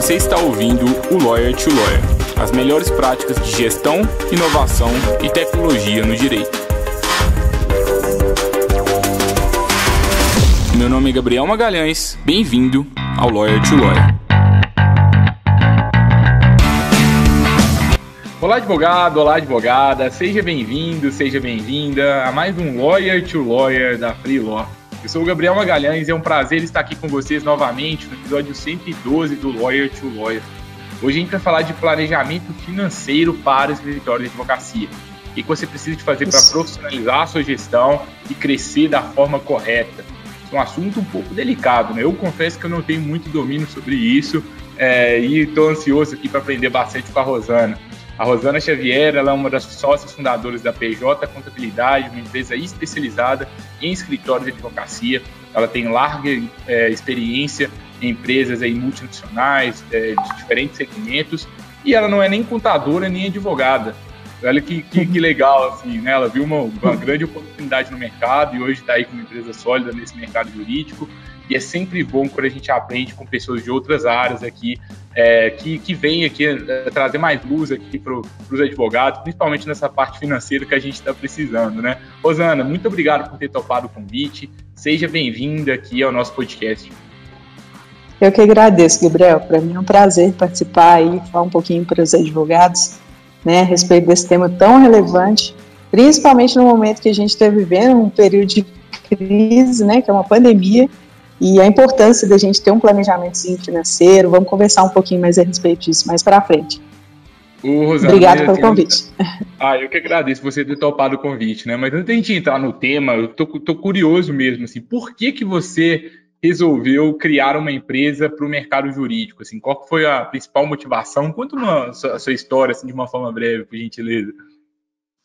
Você está ouvindo o Lawyer to Lawyer, as melhores práticas de gestão, inovação e tecnologia no direito. Meu nome é Gabriel Magalhães, bem-vindo ao Lawyer to Lawyer. Olá advogado, olá advogada, seja bem-vindo, seja bem-vinda a mais um Lawyer to Lawyer da Free Law. Eu sou o Gabriel Magalhães e é um prazer estar aqui com vocês novamente no episódio 112 do Lawyer to Lawyer. Hoje a gente vai falar de planejamento financeiro para o escritório de advocacia. O que você precisa de fazer para profissionalizar a sua gestão e crescer da forma correta. É um assunto um pouco delicado, né? Eu confesso que eu não tenho muito domínio sobre isso e estou ansioso aqui para aprender bastante com a Rosana. A Rosana Xavier, ela é uma das sócias fundadoras da PJ Contabilidade, uma empresa especializada em escritórios de advocacia. Ela tem larga experiência em empresas aí multinacionais, de diferentes segmentos, e ela não é nem contadora nem advogada. Olha que legal, assim, né? Ela viu uma grande oportunidade no mercado e hoje está aí com uma empresa sólida nesse mercado jurídico. E é sempre bom quando a gente aprende com pessoas de outras áreas aqui, que vêm aqui trazer mais luz aqui para os advogados, principalmente nessa parte financeira que a gente está precisando, né? Rosana, muito obrigado por ter topado o convite. Seja bem-vinda aqui ao nosso podcast. Eu que agradeço, Gabriel. Para mim é um prazer participar e falar um pouquinho para os advogados, né, a respeito desse tema tão relevante, principalmente no momento que a gente está vivendo um período de crise, né, que é uma pandemia, e a importância da gente ter um planejamentozinho financeiro. Vamos conversar um pouquinho mais a respeito disso mais para frente. Rosana, obrigado pelo convite. Eu que agradeço você ter topado o convite, né? Mas antes de a gente entrar no tema, eu tô curioso mesmo, assim, por que você resolveu criar uma empresa para o mercado jurídico? Assim, qual foi a principal motivação? Conta a sua história, assim, de uma forma breve, por gentileza.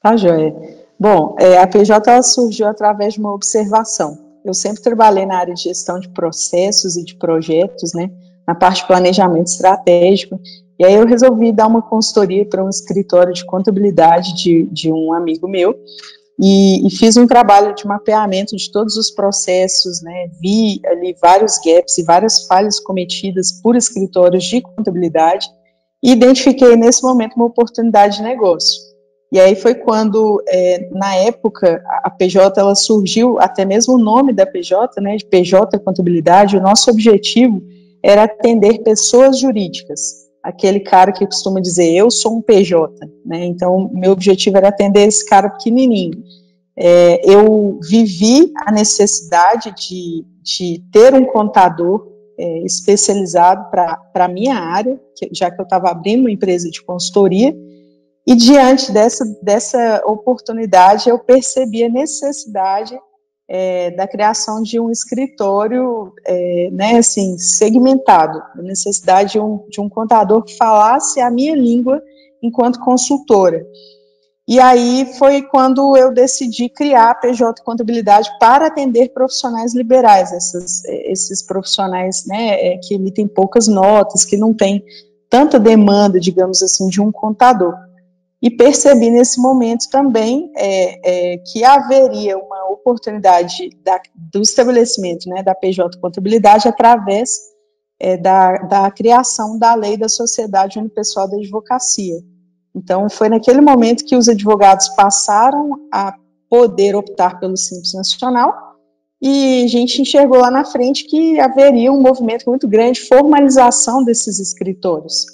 Tá, joia. Bom, a PJ ela surgiu através de uma observação. Eu sempre trabalhei na área de gestão de processos e de projetos, né, na parte de planejamento estratégico, e aí eu resolvi dar uma consultoria para um escritório de contabilidade de um amigo meu, e fiz um trabalho de mapeamento de todos os processos, né, vi ali vários gaps e várias falhas cometidas por escritórios de contabilidade, e identifiquei nesse momento uma oportunidade de negócio. E aí foi quando, na época, a PJ ela surgiu, até mesmo o nome da PJ, né, de PJ Contabilidade. O nosso objetivo era atender pessoas jurídicas, aquele cara que costuma dizer, eu sou um PJ, né, então meu objetivo era atender esse cara pequenininho. Eu vivi a necessidade de ter um contador especializado para a minha área, já que eu estava abrindo uma empresa de consultoria. E diante dessa oportunidade, eu percebi a necessidade da criação de um escritório, né, assim, segmentado, a necessidade de um contador que falasse a minha língua enquanto consultora. E aí foi quando eu decidi criar a PJ Contabilidade para atender profissionais liberais, esses profissionais, né, que emitem poucas notas, que não têm tanta demanda, digamos assim, de um contador. E percebi nesse momento também que haveria uma oportunidade do estabelecimento, né, da PJ Contabilidade através da criação da lei da Sociedade Unipessoal da Advocacia. Então, foi naquele momento que os advogados passaram a poder optar pelo Simples Nacional e a gente enxergou lá na frente que haveria um movimento muito grande de formalização desses escritórios.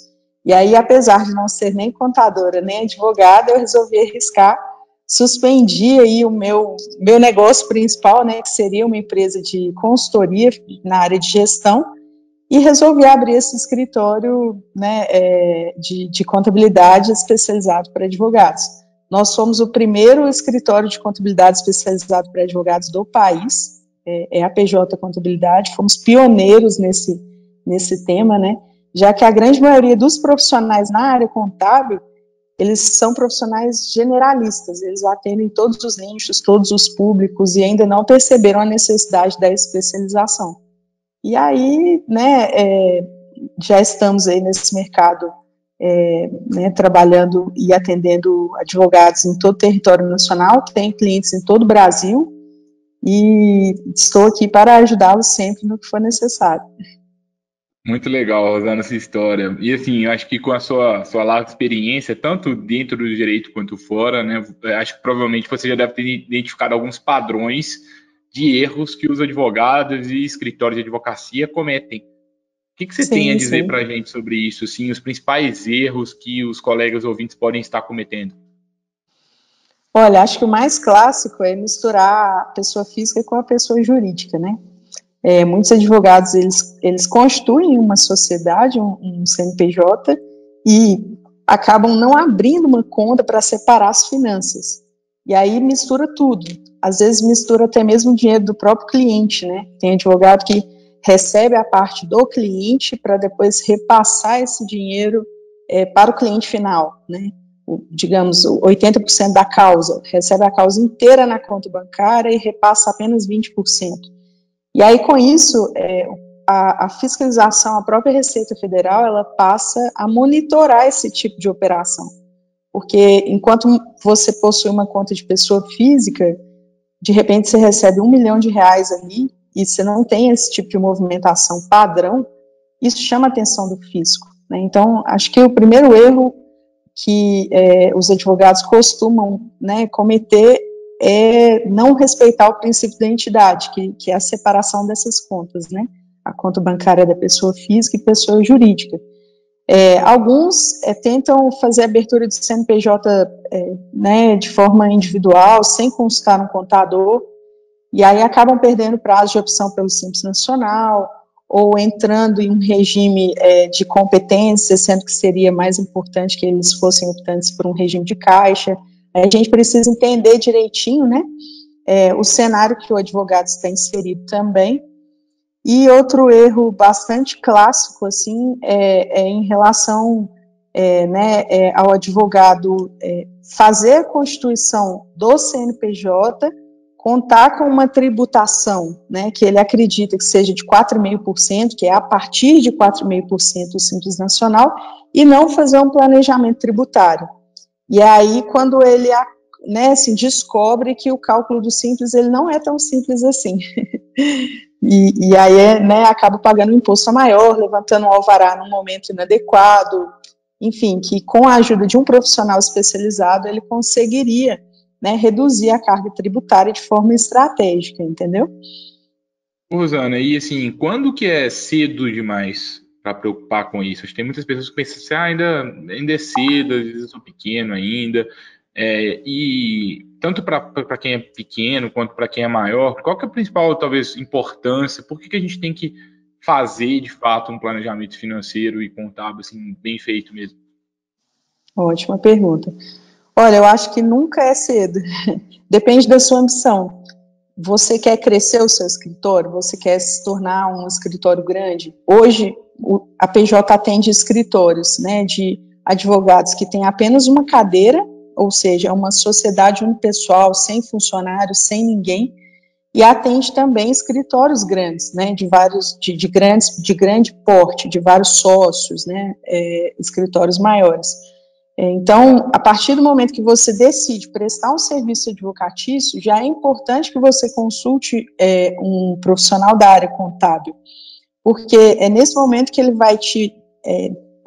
E aí, apesar de não ser nem contadora, nem advogada, eu resolvi arriscar, suspendi aí o meu negócio principal, né, que seria uma empresa de consultoria na área de gestão, e resolvi abrir esse escritório, né, de contabilidade especializado para advogados. Nós somos o primeiro escritório de contabilidade especializado para advogados do país, a PJ Contabilidade, fomos pioneiros nesse tema, né, já que a grande maioria dos profissionais na área contábil, eles são profissionais generalistas, eles atendem todos os nichos, todos os públicos, e ainda não perceberam a necessidade da especialização. E aí, né, já estamos aí nesse mercado, né, trabalhando e atendendo advogados em todo o território nacional, tem clientes em todo o Brasil, e estou aqui para ajudá-los sempre no que for necessário. Muito legal, Rosana, essa história. E assim, eu acho que com a sua larga experiência, tanto dentro do direito quanto fora, né? Acho que provavelmente você já deve ter identificado alguns padrões de erros que os advogados e escritórios de advocacia cometem. O que você tem a Sim, dizer para sim. a gente sobre isso, assim, os principais erros que os colegas ouvintes podem estar cometendo? Olha, acho que o mais clássico é misturar a pessoa física com a pessoa jurídica, né? Muitos advogados, eles constituem uma sociedade, um CNPJ, e acabam não abrindo uma conta para separar as finanças. E aí mistura tudo. Às vezes mistura até mesmo o dinheiro do próprio cliente, né? Tem advogado que recebe a parte do cliente para depois repassar esse dinheiro para o cliente final, né? Digamos, 80% da causa, recebe a causa inteira na conta bancária e repassa apenas 20%. E aí, com isso, a fiscalização, a própria Receita Federal, ela passa a monitorar esse tipo de operação. Porque enquanto você possui uma conta de pessoa física, de repente você recebe R$ 1 milhão ali, e você não tem esse tipo de movimentação padrão, isso chama a atenção do fisco, né? Então, acho que o primeiro erro que os advogados costumam, né, cometer é não respeitar o princípio da entidade, que é a separação dessas contas, né? A conta bancária da pessoa física e pessoa jurídica. Alguns tentam fazer a abertura de CNPJ né, de forma individual, sem consultar um contador, e aí acabam perdendo prazo de opção pelo Simples Nacional, ou entrando em um regime de competência, sendo que seria mais importante que eles fossem optantes por um regime de caixa. A gente precisa entender direitinho, né, o cenário que o advogado está inserido também. E outro erro bastante clássico, assim, em relação né, ao advogado fazer a constituição do CNPJ, contar com uma tributação, né, que ele acredita que seja de 4,5%, que é a partir de 4,5% do Simples Nacional, e não fazer um planejamento tributário. E aí, quando ele né, assim, descobre que o cálculo do Simples ele não é tão simples assim. E aí, né, acaba pagando um imposto maior, levantando um alvará num momento inadequado, enfim, que com a ajuda de um profissional especializado, ele conseguiria, né, reduzir a carga tributária de forma estratégica, entendeu? Rosana, e assim, quando que é cedo demais para preocupar com isso? Acho que tem muitas pessoas que pensam assim, ainda é cedo, às vezes eu sou pequeno ainda. E tanto para quem é pequeno quanto para quem é maior, qual que é a principal, talvez, importância? Por que a gente tem que fazer, de fato, um planejamento financeiro e contábil assim, bem feito mesmo? Ótima pergunta. Olha, eu acho que nunca é cedo. Depende da sua ambição. Você quer crescer o seu escritório? Você quer se tornar um escritório grande? Hoje, a PJ atende escritórios, né, de advogados que têm apenas uma cadeira, ou seja, é uma sociedade unipessoal, sem funcionários, sem ninguém, e atende também escritórios grandes, né, de grande porte, de vários sócios, né, escritórios maiores. Então, a partir do momento que você decide prestar um serviço advocatício, já é importante que você consulte um profissional da área contábil, porque é nesse momento que ele vai te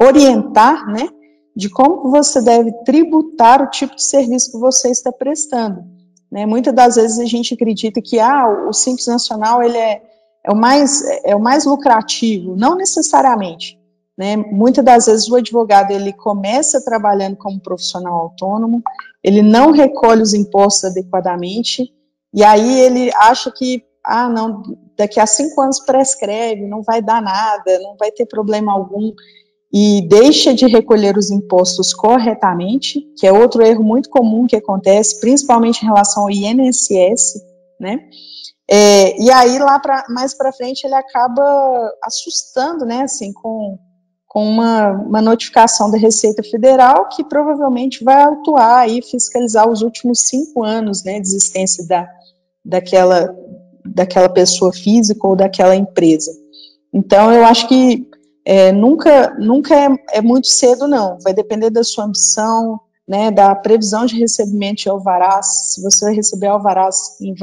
orientar, né, de como você deve tributar o tipo de serviço que você está prestando. Né? Muitas das vezes a gente acredita que o Simples Nacional ele é o mais lucrativo, não necessariamente. Né? Muitas das vezes o advogado ele começa trabalhando como profissional autônomo, ele não recolhe os impostos adequadamente, e aí ele acha que, não, daqui a 5 anos prescreve, não vai dar nada, não vai ter problema algum, e deixa de recolher os impostos corretamente, que é outro erro muito comum que acontece, principalmente em relação ao INSS, né? E aí, mais para frente, ele acaba assustando, né, assim, com uma notificação da Receita Federal que provavelmente vai atuar e fiscalizar os últimos 5 anos, né, de existência daquela pessoa física ou daquela empresa. Então, eu acho que nunca é muito cedo, não. Vai depender da sua ambição, né, da previsão de recebimento de alvarás. Se você vai receber alvarás em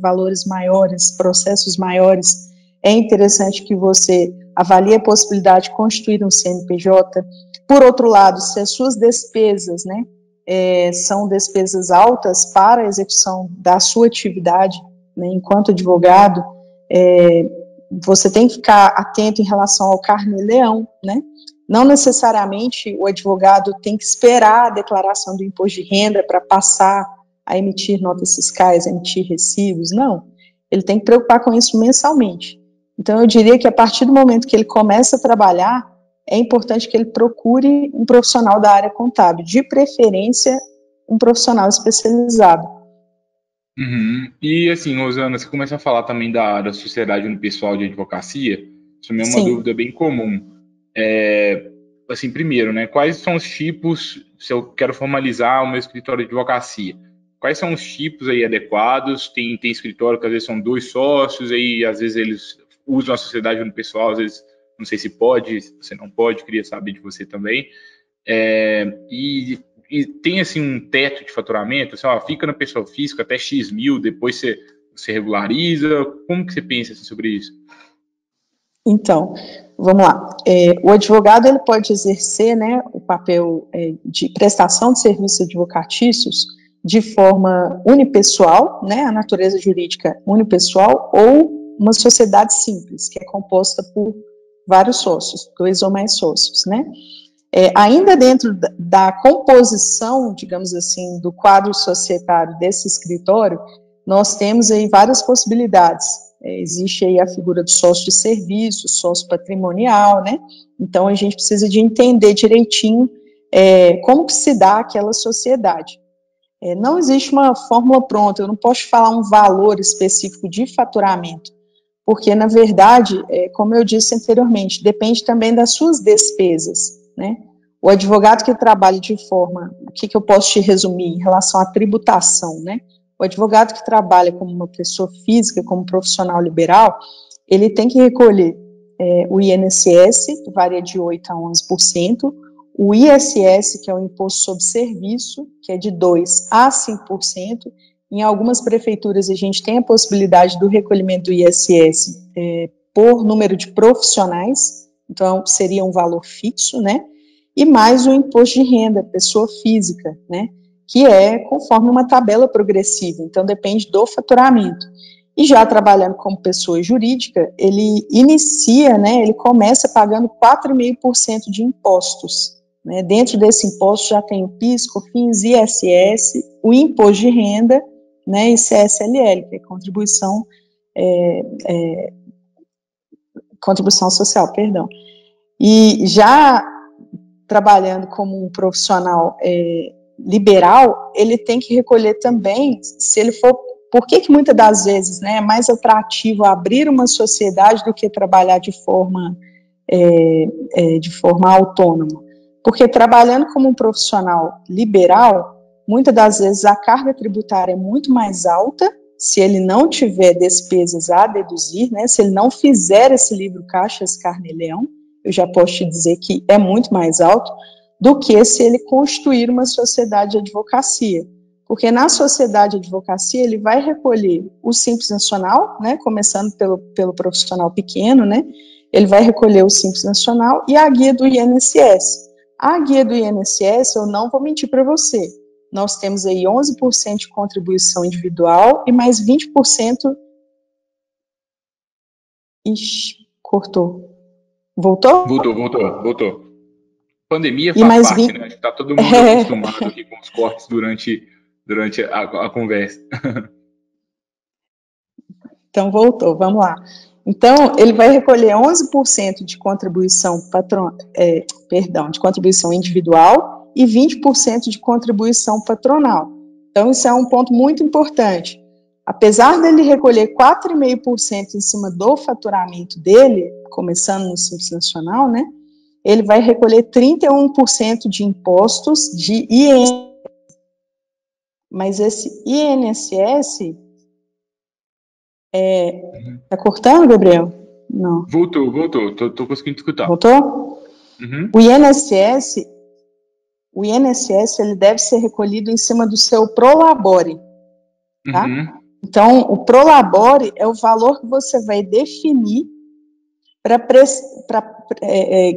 valores maiores, processos maiores, é interessante que você avalia a possibilidade de constituir um CNPJ. Por outro lado, se as suas despesas, né, são despesas altas para a execução da sua atividade, né, enquanto advogado, você tem que ficar atento em relação ao carnê-leão, né? Não necessariamente o advogado tem que esperar a declaração do imposto de renda para passar a emitir notas fiscais, a emitir recibos, não. Ele tem que preocupar com isso mensalmente. Então, eu diria que a partir do momento que ele começa a trabalhar, é importante que ele procure um profissional da área contábil, de preferência, um profissional especializado. Uhum. E assim, Rosana, você começa a falar também da sociedade unipessoal de advocacia, isso também é uma dúvida bem comum. Assim, primeiro, né, quais são os tipos, se eu quero formalizar o meu escritório de advocacia, quais são os tipos aí adequados? Tem escritório que às vezes são 2 sócios, aí às vezes eles usam a sociedade unipessoal, às vezes não sei se pode, se você não pode, queria saber de você também. E tem assim um teto de faturamento, assim, fica na pessoa física até X mil, depois você regulariza, como que você pensa assim, sobre isso? Então, vamos lá. O advogado ele pode exercer, né, o papel de prestação de serviços advocatícios de forma unipessoal, né, a natureza jurídica unipessoal, ou uma sociedade simples, que é composta por vários sócios, 2 ou mais sócios, né? Ainda dentro da composição, digamos assim, do quadro societário desse escritório, nós temos aí várias possibilidades. Existe aí a figura do sócio de serviço, sócio patrimonial, né? Então, a gente precisa de entender direitinho como que se dá aquela sociedade. Não existe uma fórmula pronta, eu não posso falar um valor específico de faturamento, porque, na verdade, como eu disse anteriormente, depende também das suas despesas, né? O advogado que trabalha de forma, o que eu posso te resumir em relação à tributação, né? O advogado que trabalha como uma pessoa física, como profissional liberal, ele tem que recolher o INSS, que varia de 8% a 11%, o ISS, que é o Imposto sobre Serviço, que é de 2% a 5%. Em algumas prefeituras, a gente tem a possibilidade do recolhimento do ISS por número de profissionais, então seria um valor fixo, né? E mais o imposto de renda, pessoa física, né? Que é conforme uma tabela progressiva, então depende do faturamento. E já trabalhando como pessoa jurídica, ele inicia, né, ele começa pagando 4,5% de impostos. Né? Dentro desse imposto já tem o PIS, COFINS, ISS, o imposto de renda, né, e CSLL, que é contribuição social, perdão. E já trabalhando como um profissional liberal, ele tem que recolher também, se ele for, por que muitas das vezes, né, é mais atrativo abrir uma sociedade do que trabalhar de forma autônoma? Porque trabalhando como um profissional liberal, muitas das vezes a carga tributária é muito mais alta, se ele não tiver despesas a deduzir, né, se ele não fizer esse livro caixa, esse carnê-leão, eu já posso te dizer que é muito mais alto do que se ele constituir uma sociedade de advocacia. Porque na sociedade de advocacia ele vai recolher o Simples Nacional, né, começando pelo profissional pequeno, né, ele vai recolher o Simples Nacional e a guia do INSS. A guia do INSS, eu não vou mentir para você, nós temos aí 11% de contribuição individual e mais 20%... Ixi, cortou. Voltou? Voltou. Pandemia faz parte, né? Acho que está todo mundo acostumado aqui com os cortes durante a conversa. Então, voltou, vamos lá. Então, ele vai recolher 11% de contribuição de contribuição individual e 20% de contribuição patronal. Então, isso é um ponto muito importante. Apesar dele recolher 4,5% em cima do faturamento dele, começando no Simples Nacional, né, ele vai recolher 31% de impostos de INSS. Mas esse INSS... Tá cortando, Gabriel? Não. Voltou. Tô conseguindo escutar. Voltou? Uhum. O INSS ele deve ser recolhido em cima do seu prolabore, tá? Uhum. Então, o prolabore é o valor que você vai definir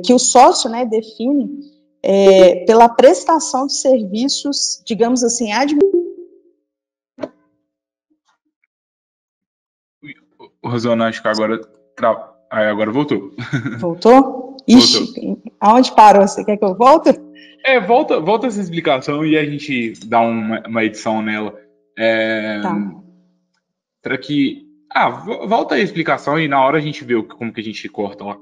que o sócio, né, define pela prestação de serviços, digamos assim, Rosana, acho que agora voltou. Voltou? Ixi, voltou. Aonde parou? Você quer que eu volte? Volta essa explicação e a gente dá uma edição nela. Tá. Para que... volta aí a explicação e na hora a gente vê como que a gente corta lá.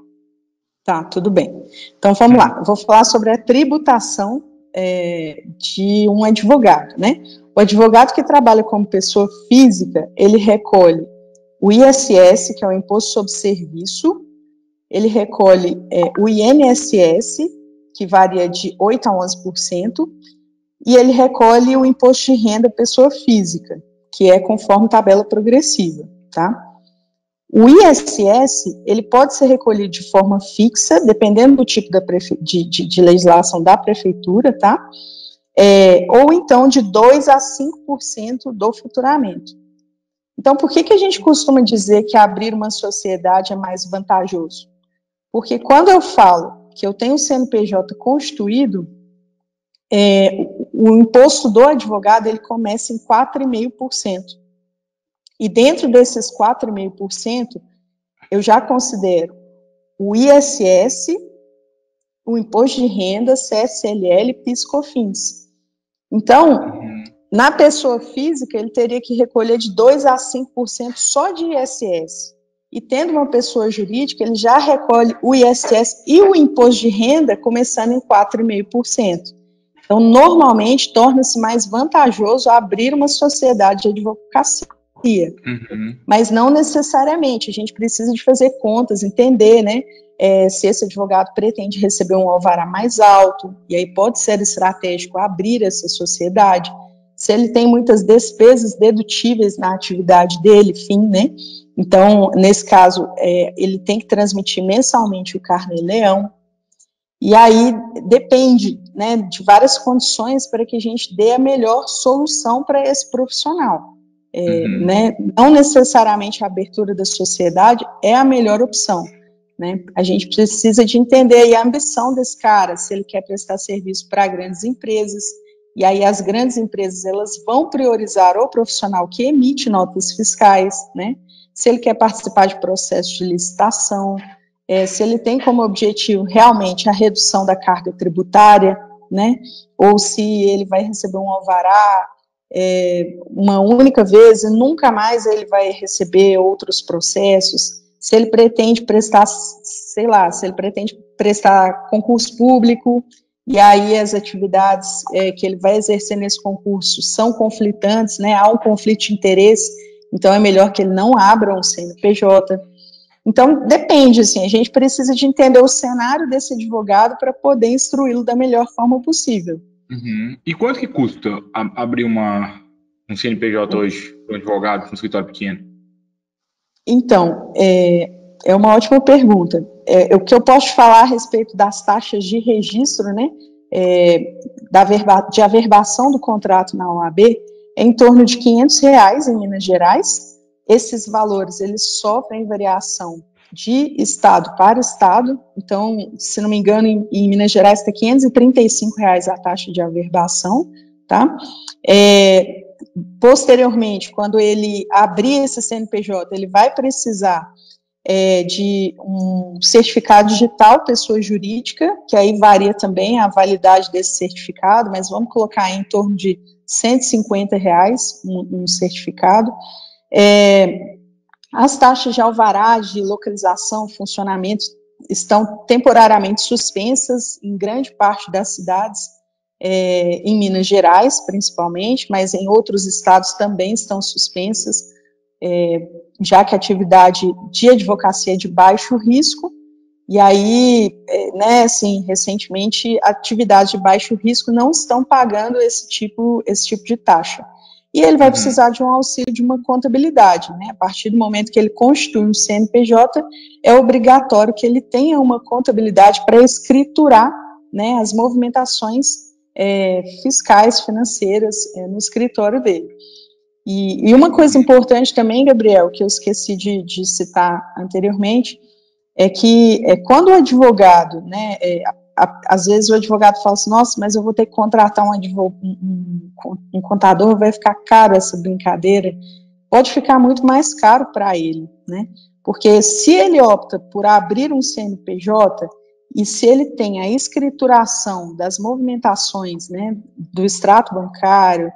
Tá, tudo bem. Então, vamos lá. Eu vou falar sobre a tributação de um advogado, né? O advogado que trabalha como pessoa física, ele recolhe o ISS, que é o Imposto sobre Serviço, ele recolhe o INSS, que varia de 8% a 11%, e ele recolhe o Imposto de Renda Pessoa Física, que é conforme tabela progressiva, tá? O ISS, ele pode ser recolhido de forma fixa, dependendo do tipo de legislação da prefeitura, tá? Ou então de 2% a 5% do faturamento. Então, por que a gente costuma dizer que abrir uma sociedade é mais vantajoso? Porque quando eu falo que eu tenho o CNPJ constituído, o imposto do advogado, ele começa em 4,5%. E dentro desses 4,5%, eu já considero o ISS, o Imposto de Renda, CSLL e PIS/COFINS. Então, na pessoa física, ele teria que recolher de 2% a 5% só de ISS. E tendo uma pessoa jurídica, ele já recolhe o ISS e o Imposto de Renda começando em 4,5%. Então, normalmente, torna-se mais vantajoso abrir uma sociedade de advocacia. Mas não necessariamente, a gente precisa de fazer contas, entender, né, se esse advogado pretende receber um alvará mais alto, e aí pode ser estratégico abrir essa sociedade, se ele tem muitas despesas dedutíveis na atividade dele, enfim, né, então, nesse caso, ele tem que transmitir mensalmente o Carnê-Leão, e aí depende, né, de várias condições para que a gente dê a melhor solução para esse profissional. Né, não necessariamente a abertura da sociedade é a melhor opção, né? A gente precisa de entender aí a ambição desse cara, se ele quer prestar serviço para grandes empresas, e aí as grandes empresas elas vão priorizar o profissional que emite notas fiscais, né? Se ele quer participar de processos de licitação, se ele tem como objetivo realmente a redução da carga tributária, né? Ou se ele vai receber um alvará uma única vez e nunca mais ele vai receber outros processos, se ele pretende prestar, sei lá, se ele pretende prestar concurso público, e aí as atividades que ele vai exercer nesse concurso são conflitantes, né, há um conflito de interesse, então é melhor que ele não abra um CNPJ. Então, depende, assim, a gente precisa de entender o cenário desse advogado para poder instruí-lo da melhor forma possível. E quanto que custa abrir um CNPJ hoje para um advogado com um escritório pequeno? Então, é uma ótima pergunta. O que eu posso falar a respeito das taxas de registro, né, de averbação do contrato na OAB, é em torno de R$500 em Minas Gerais. Esses valores, eles sofrem variação de estado para estado, então, se não me engano, em Minas Gerais está R$535 a taxa de averbação, tá? Posteriormente, quando ele abrir esse CNPJ, ele vai precisar de um certificado digital, pessoa jurídica, que aí varia também a validade desse certificado, mas vamos colocar aí em torno de R$150 um certificado. As taxas de alvará, de localização, funcionamento, estão temporariamente suspensas em grande parte das cidades, em Minas Gerais, principalmente, mas em outros estados também estão suspensas, já que a atividade de advocacia é de baixo risco, e aí, né, assim, recentemente, atividades de baixo risco não estão pagando esse tipo de taxa. E ele vai precisar de um auxílio de uma contabilidade, né? A partir do momento que ele constitui um CNPJ, é obrigatório que ele tenha uma contabilidade para escriturar, né, as movimentações fiscais, financeiras no escritório dele. E uma coisa importante também, Gabriel, que eu esqueci de citar anteriormente, é que quando o advogado, né, às vezes o advogado fala assim, nossa, mas eu vou ter que contratar um contador, vai ficar caro essa brincadeira. Pode ficar muito mais caro para ele, né? Porque se ele opta por abrir um CNPJ e se ele tem a escrituração das movimentações, né, do extrato bancário,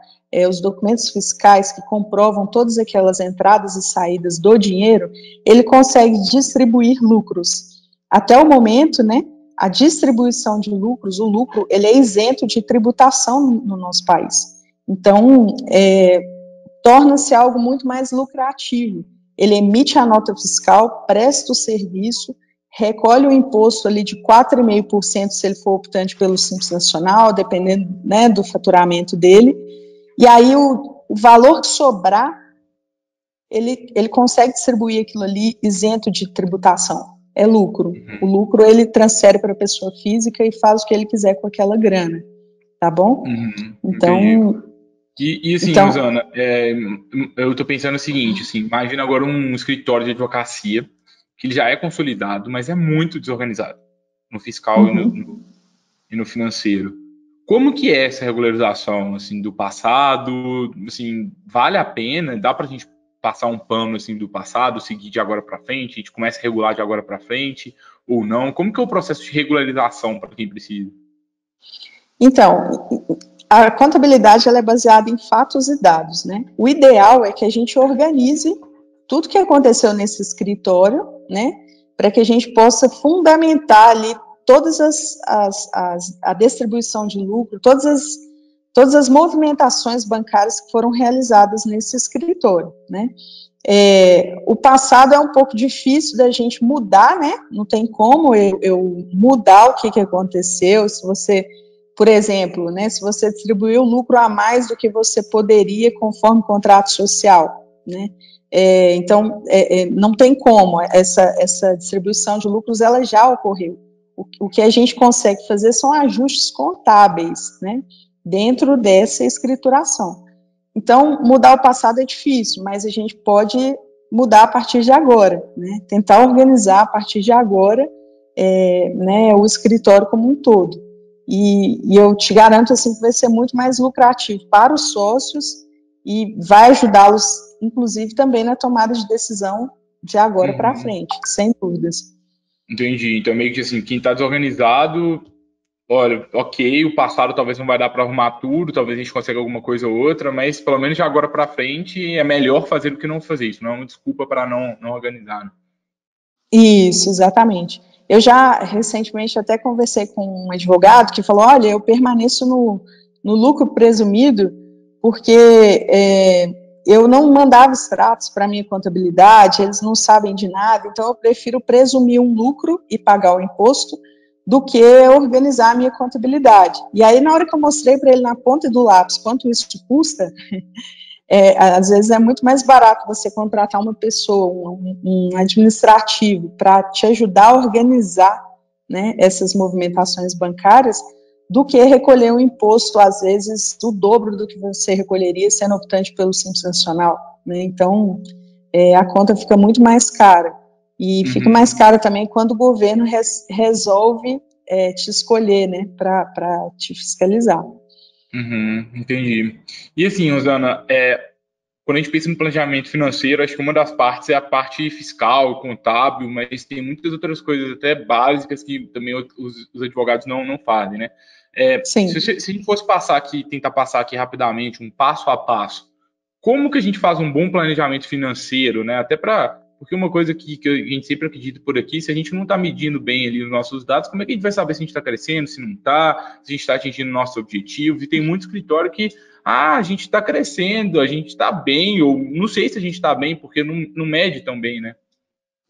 os documentos fiscais que comprovam todas aquelas entradas e saídas do dinheiro, ele consegue distribuir lucros. Até o momento, né, a distribuição de lucros, o lucro, ele é isento de tributação no nosso país. Então, torna-se algo muito mais lucrativo. Ele emite a nota fiscal, presta o serviço, recolhe o imposto ali de 4,5% se ele for optante pelo Simples Nacional, dependendo, né, do faturamento dele, e aí o valor que sobrar, ele consegue distribuir aquilo ali isento de tributação. É lucro. O lucro ele transfere para a pessoa física e faz o que ele quiser com aquela grana, tá bom? Então... E assim, então, Rosana, eu estou pensando o seguinte, assim, imagina agora um escritório de advocacia que ele já é consolidado, mas é muito desorganizado no fiscal e no financeiro. Como que é essa regularização, assim, do passado? Assim, vale a pena? Dá para a gente passar um pano, assim, do passado, seguir de agora para frente? A gente começa a regular de agora para frente ou não? Como que é o processo de regularização para quem precisa? Então, a contabilidade ela é baseada em fatos e dados, né? O ideal é que a gente organize tudo que aconteceu nesse escritório, né? Para que a gente possa fundamentar ali todas a distribuição de lucro, todas as movimentações bancárias que foram realizadas nesse escritório, né? O passado é um pouco difícil da gente mudar, né? Não tem como eu mudar o que aconteceu. Se você, por exemplo, né, se você distribuiu lucro a mais do que você poderia conforme o contrato social, né? Então, não tem como, essa distribuição de lucros, ela já ocorreu. O que a gente consegue fazer são ajustes contábeis, né, dentro dessa escrituração. Então, mudar o passado é difícil, mas a gente pode mudar a partir de agora, né, tentar organizar a partir de agora, né, o escritório como um todo. E eu te garanto assim, que vai ser muito mais lucrativo para os sócios e vai ajudá-los, inclusive, também na tomada de decisão de agora para frente, sem dúvidas. Entendi. Então, meio que assim, quem está desorganizado, olha, ok, o passado talvez não vai dar para arrumar tudo, talvez a gente consiga alguma coisa ou outra, mas pelo menos de agora para frente é melhor fazer do que não fazer isso, não é uma desculpa para não organizar. Né? Isso, exatamente. Eu já, recentemente, até conversei com um advogado que falou, olha, eu permaneço no lucro presumido porque eu não mandava extratos para a minha contabilidade, eles não sabem de nada, então eu prefiro presumir um lucro e pagar o imposto do que organizar a minha contabilidade. E aí, na hora que eu mostrei para ele na ponta do lápis quanto isso custa, às vezes é muito mais barato você contratar uma pessoa, um administrativo, para te ajudar a organizar, né, essas movimentações bancárias, do que recolher um imposto, às vezes, o dobro do que você recolheria sendo optante pelo Simples Nacional, né? Então, a conta fica muito mais cara. E fica mais cara também quando o governo resolve te escolher, né, para te fiscalizar. Entendi. E assim, Rosana, quando a gente pensa no planejamento financeiro, acho que uma das partes é a parte fiscal, contábil, mas tem muitas outras coisas até básicas que também os advogados não fazem, né? Sim. Se a gente fosse tentar passar aqui rapidamente, um passo a passo, como que a gente faz um bom planejamento financeiro, né? Porque uma coisa que a gente sempre acredita por aqui, se a gente não está medindo bem ali os nossos dados, como é que a gente vai saber se a gente está crescendo, se não está, se a gente está atingindo nossos objetivos? E tem muito escritório que, a gente está crescendo, a gente está bem, ou não sei se a gente está bem, porque não mede tão bem, né?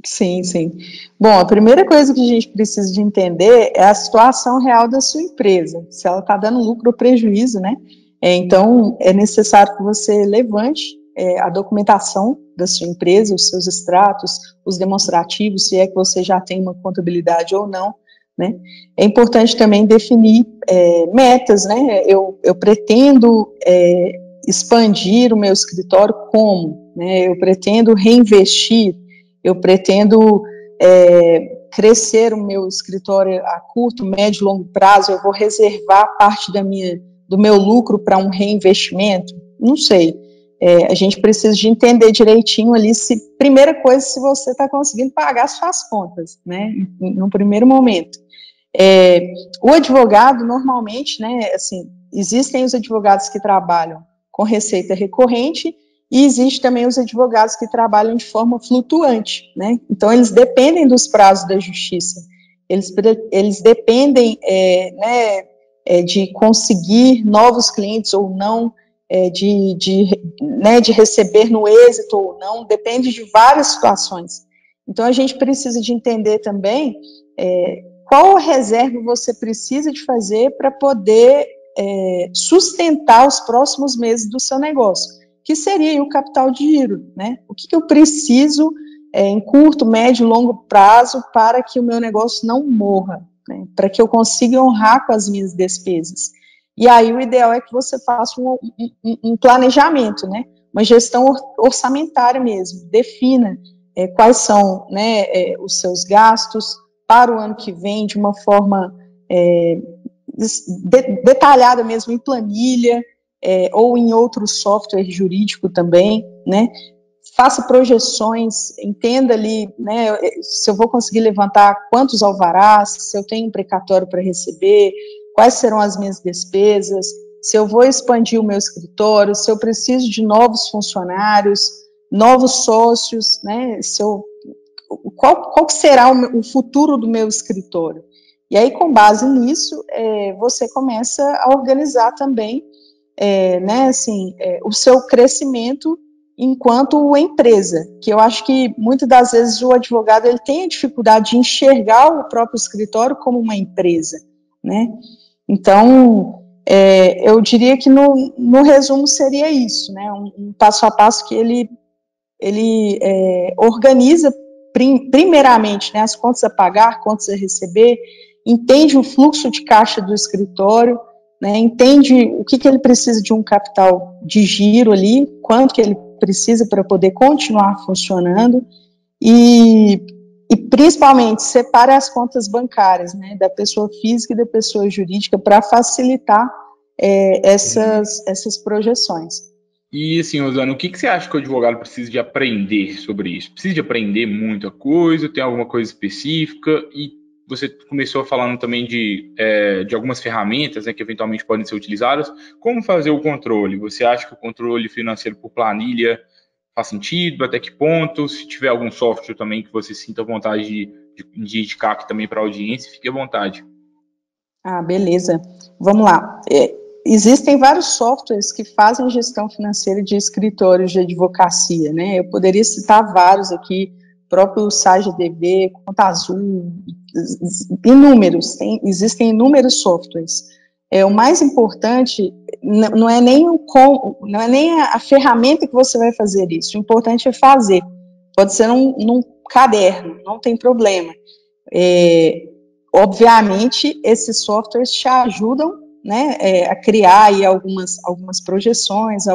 Sim, sim. Bom, a primeira coisa que a gente precisa de entender é a situação real da sua empresa, se ela está dando lucro ou prejuízo, né? Então, é necessário que você levante a documentação da sua empresa, os seus extratos, os demonstrativos, se é que você já tem uma contabilidade ou não, né? É importante também definir metas, né? Eu pretendo expandir o meu escritório como, né? Eu pretendo reinvestir, eu pretendo crescer o meu escritório a curto, médio e longo prazo, eu vou reservar parte do meu lucro para um reinvestimento? Não sei. A gente precisa de entender direitinho ali, primeira coisa, se você está conseguindo pagar suas contas, né, no primeiro momento. O advogado, normalmente, né, assim, existem os advogados que trabalham com receita recorrente e existe também os advogados que trabalham de forma flutuante, né, então eles dependem dos prazos da justiça, eles dependem, de conseguir novos clientes ou não, de receber no êxito ou não, depende de várias situações. Então, a gente precisa de entender também qual reserva você precisa de fazer para poder sustentar os próximos meses do seu negócio, que seria o capital de giro, né? O que eu preciso em curto, médio e longo prazo para que o meu negócio não morra, né? Para que eu consiga honrar com as minhas despesas. E aí o ideal é que você faça um planejamento, né? Uma gestão orçamentária mesmo, defina quais são, né, os seus gastos para o ano que vem de uma forma detalhada mesmo em planilha ou em outro software jurídico também, né? Faça projeções, entenda ali, né, se eu vou conseguir levantar quantos alvarás, se eu tenho um precatório para receber, quais serão as minhas despesas, se eu vou expandir o meu escritório, se eu preciso de novos funcionários, novos sócios, né, qual será o futuro do meu escritório. E aí, com base nisso, você começa a organizar também, né, assim, o seu crescimento enquanto empresa, que eu acho que muitas das vezes o advogado ele tem a dificuldade de enxergar o próprio escritório como uma empresa, né? Então, eu diria que no resumo seria isso, né? Um passo a passo que ele organiza primeiramente, né, as contas a pagar, contas a receber, entende o fluxo de caixa do escritório, né, entende o que ele precisa de um capital de giro ali, quanto que ele precisa para poder continuar funcionando e principalmente separa as contas bancárias, né, da pessoa física e da pessoa jurídica para facilitar essas projeções. E assim, Rosana, o que você acha que o advogado precisa de aprender sobre isso? Precisa de aprender muita coisa? Tem alguma coisa específica? E você começou falando também de algumas ferramentas, né, que eventualmente podem ser utilizadas. Como fazer o controle? Você acha que o controle financeiro por planilha faz sentido? Até que ponto? Se tiver algum software também que você sinta vontade de indicar aqui também para a audiência, fique à vontade. Ah, beleza. Vamos lá. Existem vários softwares que fazem gestão financeira de escritórios de advocacia, né? Eu poderia citar vários aqui, próprio SageDB, Conta Azul, inúmeros, existem inúmeros softwares. O mais importante não é nem a ferramenta que você vai fazer isso, o importante é fazer. Pode ser num caderno, não tem problema. Obviamente, esses softwares te ajudam, né, a criar aí algumas projeções,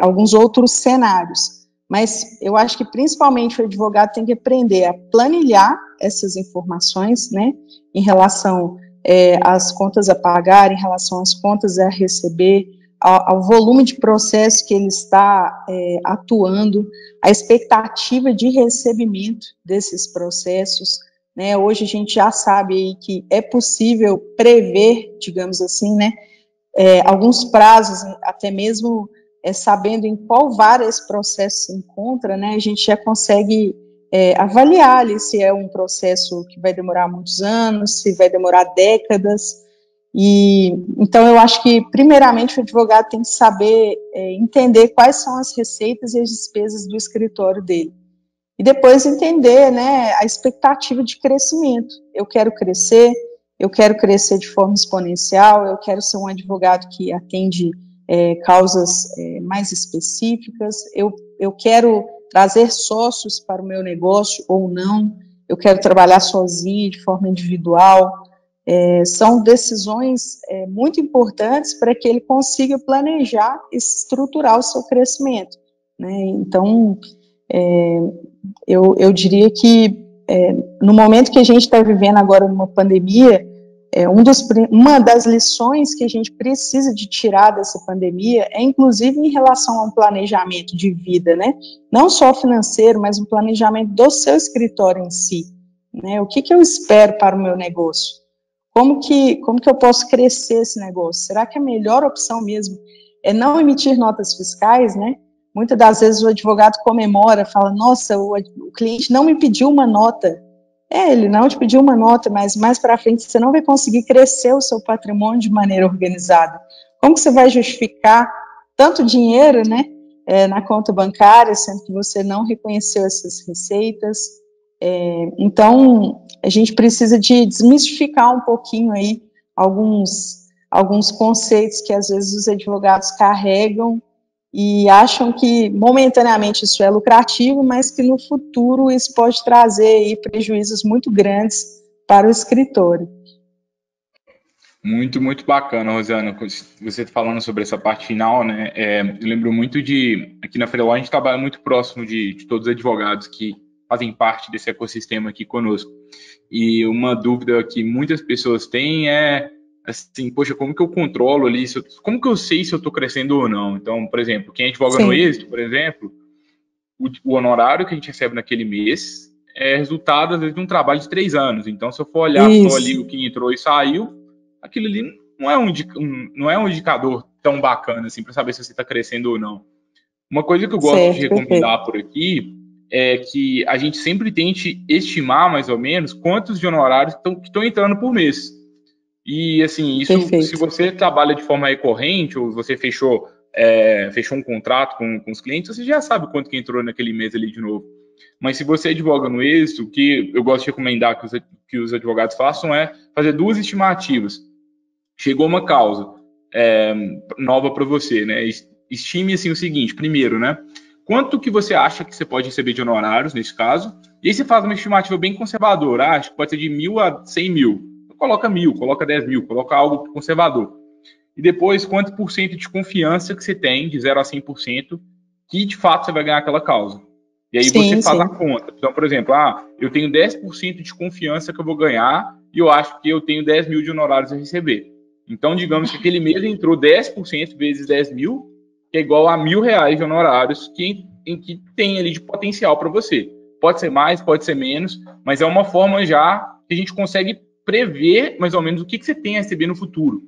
alguns outros cenários. Mas eu acho que principalmente o advogado tem que aprender a planilhar essas informações, né, em relação às contas a pagar, em relação às contas a receber, ao volume de processo que ele está atuando, a expectativa de recebimento desses processos, né? Hoje a gente já sabe aí que é possível prever, digamos assim, né, alguns prazos, até mesmo sabendo em qual vara esse processo se encontra, né, a gente já consegue avaliar ali se é um processo que vai demorar muitos anos, se vai demorar décadas. E então eu acho que primeiramente o advogado tem que saber entender quais são as receitas e as despesas do escritório dele. E depois entender, né, a expectativa de crescimento. Eu quero crescer de forma exponencial, eu quero ser um advogado que atende causas mais específicas, eu quero trazer sócios para o meu negócio ou não, eu quero trabalhar sozinho, de forma individual. São decisões muito importantes para que ele consiga planejar e estruturar o seu crescimento, né? Então, eu diria que no momento que a gente está vivendo agora numa pandemia, uma das lições que a gente precisa de tirar dessa pandemia é, inclusive, em relação a um planejamento de vida, né? Não só financeiro, mas um planejamento do seu escritório em si, né? O que eu espero para o meu negócio? Como que eu posso crescer esse negócio? Será que a melhor opção mesmo é não emitir notas fiscais, né? Muitas das vezes o advogado comemora, fala, nossa, o cliente não me pediu uma nota. Ele não te pediu uma nota, mas mais para frente você não vai conseguir crescer o seu patrimônio de maneira organizada. Como que você vai justificar tanto dinheiro, né, na conta bancária, sendo que você não reconheceu essas receitas? Então, a gente precisa de desmistificar um pouquinho aí alguns conceitos que às vezes os advogados carregam e acham que momentaneamente isso é lucrativo, mas que no futuro isso pode trazer aí prejuízos muito grandes para o escritório. Muito, muito bacana, Rosana, você falando sobre essa parte final, né? Eu lembro muito aqui na Freeló, a gente trabalha muito próximo de todos os advogados que fazem parte desse ecossistema aqui conosco. E uma dúvida que muitas pessoas têm é assim, poxa, como que eu controlo ali, como que eu sei se eu estou crescendo ou não? Então, por exemplo, quem advoga no êxito, por exemplo, o honorário que a gente recebe naquele mês é resultado, às vezes, de um trabalho de 3 anos. Então, se eu for olhar só ali o que entrou e saiu, aquilo ali não é um indicador tão bacana assim para saber se você está crescendo ou não. Uma coisa que eu gosto de recomendar por aqui é que a gente sempre tente estimar mais ou menos quantos de honorários que estão entrando por mês. E, assim, isso, se você trabalha de forma recorrente ou você fechou um contrato com os clientes, você já sabe quanto que entrou naquele mês ali de novo. Mas se você advoga no êxito, o que eu gosto de recomendar que os advogados façam é fazer 2 estimativas. Chegou uma causa nova para você, né? Estime, assim, o seguinte, primeiro, né? Quanto que você acha que você pode receber de honorários, nesse caso? E aí você faz uma estimativa bem conservadora. Acho que pode ser de 1.000 a 100 mil. Coloca 1.000, coloca 10 mil, coloca algo conservador. E depois, quanto por cento de confiança que você tem, de 0 a 100%, que de fato você vai ganhar aquela causa. E aí você faz a conta. Então, por exemplo, eu tenho 10% de confiança que eu vou ganhar e eu acho que eu tenho 10 mil de honorários a receber. Então, digamos que aquele mês entrou 10% vezes 10 mil, que é igual a R$1.000 de honorários que tem ali de potencial para você. Pode ser mais, pode ser menos, mas é uma forma já que a gente consegue prever mais ou menos o que você tem a receber no futuro.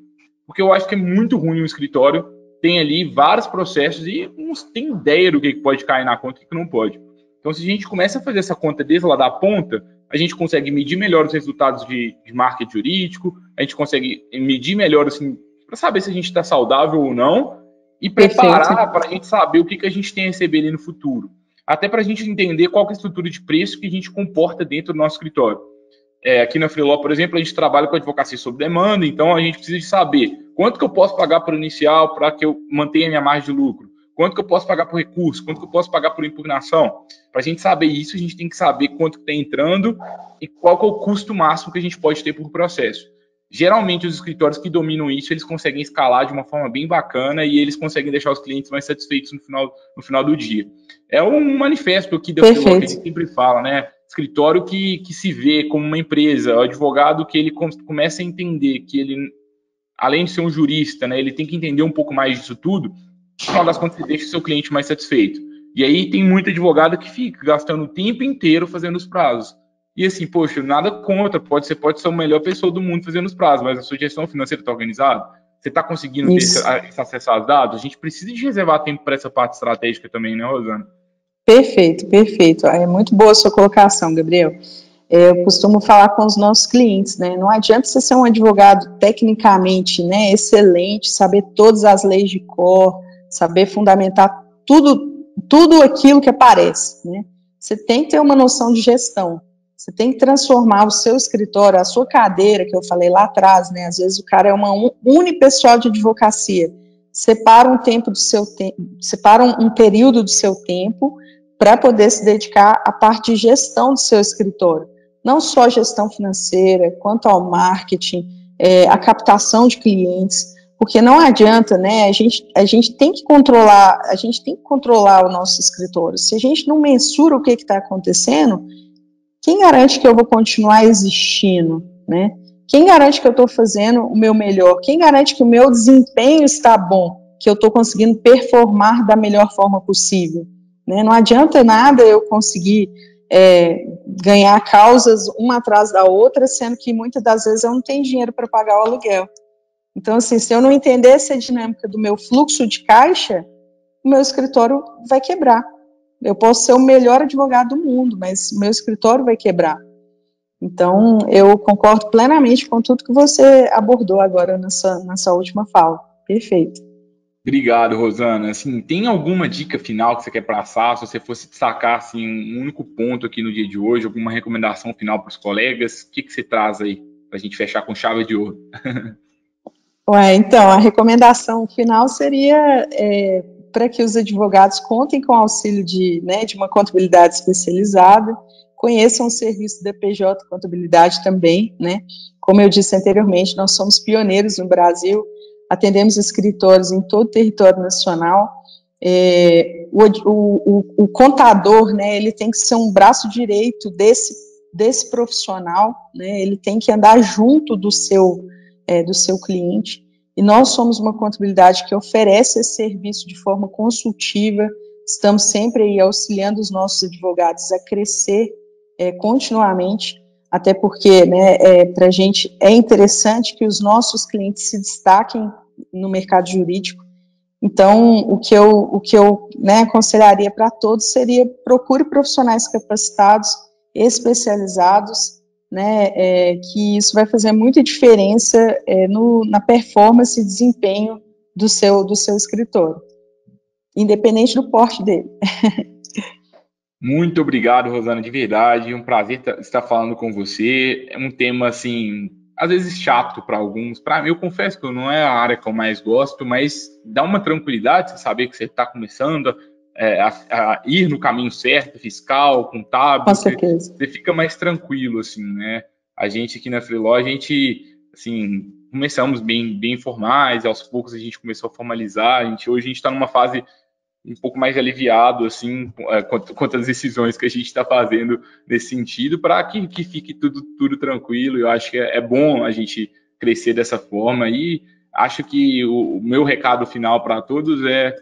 Porque eu acho que é muito ruim o escritório, tem ali vários processos e não tem ideia do que pode cair na conta e o que não pode. Então, se a gente começa a fazer essa conta desde lá da ponta, a gente consegue medir melhor os resultados de marketing jurídico, a gente consegue medir melhor, assim, para saber se a gente está saudável ou não, e preparar para a gente saber o que a gente tem a receber ali no futuro. Até para a gente entender qual que é a estrutura de preço que a gente comporta dentro do nosso escritório. Aqui na Freeló, por exemplo, a gente trabalha com advocacia sob demanda, então a gente precisa de saber quanto que eu posso pagar por inicial para que eu mantenha a minha margem de lucro, quanto que eu posso pagar por recurso, quanto que eu posso pagar por impugnação. Para a gente saber isso, a gente tem que saber quanto está entrando e qual que é o custo máximo que a gente pode ter por processo. Geralmente, os escritórios que dominam isso, eles conseguem escalar de uma forma bem bacana e eles conseguem deixar os clientes mais satisfeitos no final do dia. É um manifesto aqui da Freeló que a gente sempre fala, né? Escritório que se vê como uma empresa, o advogado que ele começa a entender que ele, além de ser um jurista, né, ele tem que entender um pouco mais disso tudo, no final das contas, ele deixa o seu cliente mais satisfeito. E aí tem muito advogado que fica gastando o tempo inteiro fazendo os prazos. E assim, poxa, nada contra, pode ser a melhor pessoa do mundo fazendo os prazos, mas a sua gestão financeira está organizada? Você está conseguindo ter acesso aos dados? A gente precisa de reservar tempo para essa parte estratégica também, né, Rosana? Perfeito, perfeito. É muito boa a sua colocação, Gabriel. Eu costumo falar com os nossos clientes, né? Não adianta você ser um advogado tecnicamente, né, excelente, saber todas as leis de cor, saber fundamentar tudo aquilo que aparece, né? Você tem que ter uma noção de gestão. Você tem que transformar o seu escritório, a sua cadeira, que eu falei lá atrás, né? Às vezes o cara é uma unipessoal de advocacia. Separa um período do seu tempo para poder se dedicar à parte de gestão do seu escritório. Não só gestão financeira, quanto ao marketing, a captação de clientes, porque não adianta, né? A gente tem que controlar o nosso escritório. Se a gente não mensura o que está acontecendo, quem garante que eu vou continuar existindo, né? Quem garante que eu estou fazendo o meu melhor? Quem garante que o meu desempenho está bom? Que eu estou conseguindo performar da melhor forma possível? Né? Não adianta nada eu conseguir ganhar causas uma atrás da outra, sendo que muitas das vezes eu não tenho dinheiro para pagar o aluguel. Então, assim, se eu não entender essa dinâmica do meu fluxo de caixa, o meu escritório vai quebrar. Eu posso ser o melhor advogado do mundo, mas o meu escritório vai quebrar. Então, eu concordo plenamente com tudo que você abordou agora nessa última fala. Perfeito. Obrigado, Rosana. Assim, tem alguma dica final que você quer passar? Se você fosse destacar assim, um único ponto aqui no dia de hoje, alguma recomendação final para os colegas, o que você traz aí para a gente fechar com chave de ouro? Então, a recomendação final seria para que os advogados contem com o auxílio de uma contabilidade especializada, conheçam o serviço da PJ Contabilidade também, né? Como eu disse anteriormente, nós somos pioneiros no Brasil, atendemos escritórios em todo o território nacional. O contador, né, ele tem que ser um braço direito desse profissional, né? Ele tem que andar junto do seu cliente, e nós somos uma contabilidade que oferece esse serviço de forma consultiva, estamos sempre aí auxiliando os nossos advogados a crescer continuamente, até porque, né, para a gente é interessante que os nossos clientes se destaquem no mercado jurídico. Então, o que eu aconselharia para todos seria procure profissionais capacitados, especializados, né, que isso vai fazer muita diferença na performance e desempenho do seu escritório, independente do porte dele. Muito obrigado, Rosana, de verdade, um prazer estar falando com você. É um tema, assim, às vezes chato para alguns. Para mim, eu confesso que não é a área que eu mais gosto, mas dá uma tranquilidade você saber que você está começando a ir no caminho certo, fiscal, contábil. Com certeza. Você fica mais tranquilo, assim, né? A gente aqui na Freeló, a gente, assim, começamos bem informais, aos poucos a gente começou a formalizar. Hoje a gente está numa fase um pouco mais aliviado, assim, quanto às decisões que a gente está fazendo nesse sentido, para que fique tudo tranquilo. Eu acho que é bom a gente crescer dessa forma, e acho que o meu recado final para todos é: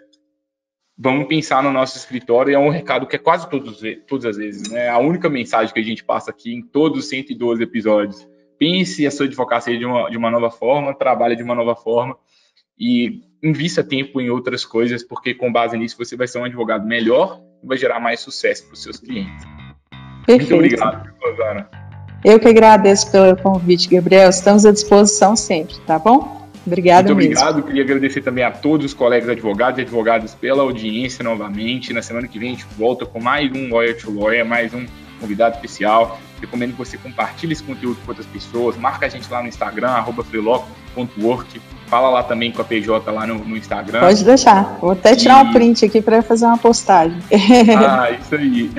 vamos pensar no nosso escritório. E é um recado que é quase todas as vezes, né? A única mensagem que a gente passa aqui em todos os 112 episódios: pense a sua advocacia de uma nova forma, trabalhe de uma nova forma e invista tempo em outras coisas, porque com base nisso você vai ser um advogado melhor e vai gerar mais sucesso para os seus clientes. Perfeito. Muito obrigado, Rosana. Eu que agradeço pelo convite, Gabriel. Estamos à disposição sempre, tá bom? Obrigado mesmo. Muito obrigado. Queria agradecer também a todos os colegas advogados e advogadas pela audiência novamente. Na semana que vem a gente volta com mais um Lawyer to Lawyer, mais um convidado especial. Recomendo que você compartilhe esse conteúdo com outras pessoas. Marca a gente lá no Instagram, @freeló.work. Fala lá também com a PJ lá no Instagram. Pode deixar. Vou até tirar um print aqui para fazer uma postagem. Isso aí.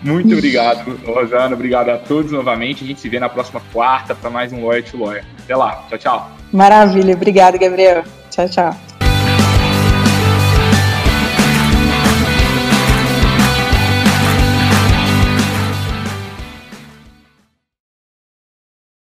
Muito obrigado, Rosana. Obrigado a todos novamente. A gente se vê na próxima quarta para mais um Lawyer to Lawyer. Até lá. Tchau, tchau. Maravilha. Obrigado, Gabriel. Tchau, tchau.